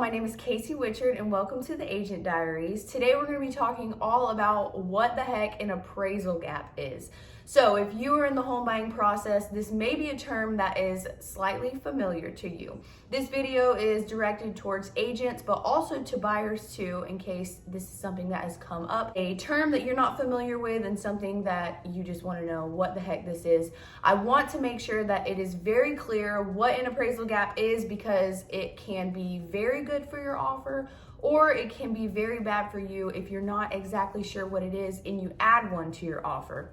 my name is Casey Wichard and welcome to the Agent Diaries. Today we're going to be talking all about what the heck an appraisal gap is. So if you are in the home buying process, this may be a term that is slightly familiar to you. This video is directed towards agents, but also to buyers too, in case this is something that has come up. A term that you're not familiar with and something that you just want to know what the heck this is. I want to make sure that it is very clear what an appraisal gap is, because it can be very good for your offer, or it can be very bad for you if you're not exactly sure what it is and you add one to your offer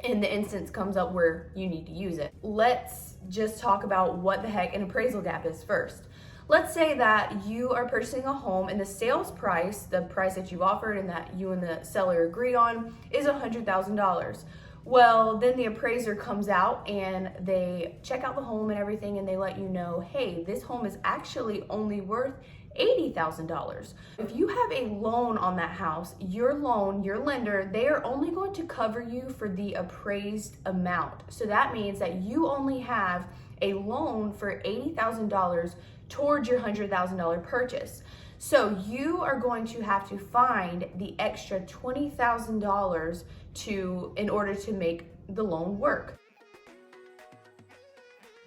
and the instance comes up where you need to use it. Let's just talk about what the heck an appraisal gap is first. Let's say that you are purchasing a home and the sales price, the price that you offered and that you and the seller agree on, is $100,000. Well, then the appraiser comes out and they check out the home and everything, and they let you know, hey, this home is actually only worth $80,000. If you have a loan on that house, your lender, they are only going to cover you for the appraised amount. So that means that you only have a loan for $80,000 towards your $100,000 purchase. So you are going to have to find the extra $20,000 in order to make the loan work.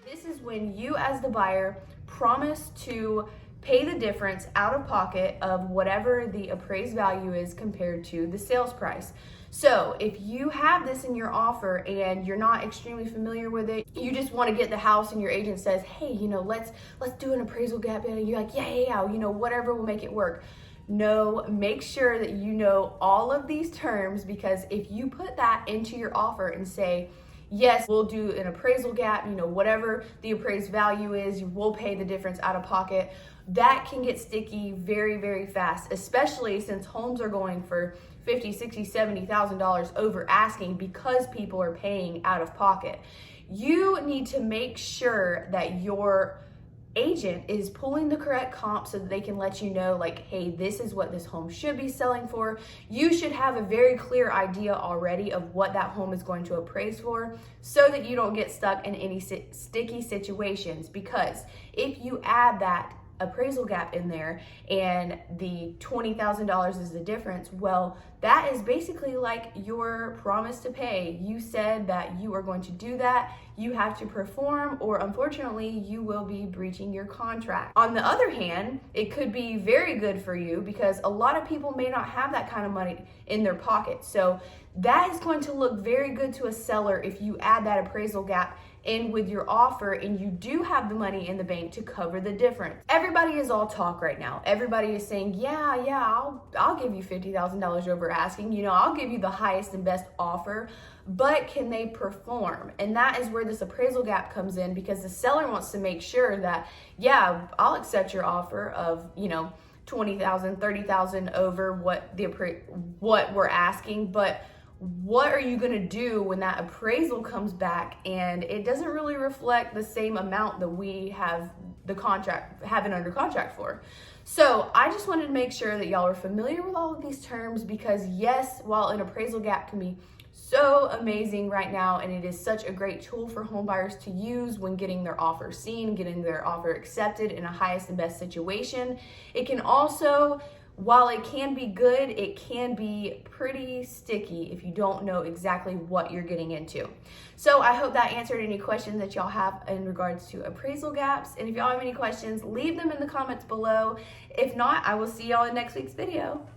This is when you as the buyer promise to pay the difference out of pocket of whatever the appraised value is compared to the sales price. So if you have this in your offer and you're not extremely familiar with it, you just want to get the house and your agent says, hey, let's do an appraisal gap, and you're like, yeah, whatever will make it work. No, make sure that you know all of these terms, because if you put that into your offer and say, yes, we'll do an appraisal gap, whatever the appraised value is, we'll pay the difference out of pocket, that can get sticky very, very fast, especially since homes are going for $50,000, $60,000, $70,000 over asking because people are paying out of pocket. You need to make sure that your agent is pulling the correct comp so that they can let you know, like, hey, this is what this home should be selling for. You should have a very clear idea already of what that home is going to appraise for, so that you don't get stuck in any sticky situations. Because if you add that appraisal gap in there and the $20,000 is the difference, well, that is basically like your promise to pay. You said that you are going to do that, you have to perform, or unfortunately you will be breaching your contract. On the other hand, it could be very good for you because a lot of people may not have that kind of money in their pocket. So that is going to look very good to a seller if you add that appraisal gap in with your offer and you do have the money in the bank to cover the difference. Everybody is all talk right now. Everybody is saying, yeah, I'll give you $50,000 over asking, I'll give you the highest and best offer, but can they perform? And that is where this appraisal gap comes in, because the seller wants to make sure that, yeah, I'll accept your offer of, $20,000, $30,000 over what we're asking, but what are you going to do when that appraisal comes back and it doesn't really reflect the same amount that we have it under contract for? So I just wanted to make sure that y'all are familiar with all of these terms, because yes, while an appraisal gap can be so amazing right now, and it is such a great tool for home buyers to use when getting their offer seen, getting their offer accepted in a highest and best situation, it can also, while it can be good, it can be pretty sticky if you don't know exactly what you're getting into. So I hope that answered any questions that y'all have in regards to appraisal gaps. And if y'all have any questions, leave them in the comments below. If not, I will see y'all in next week's video.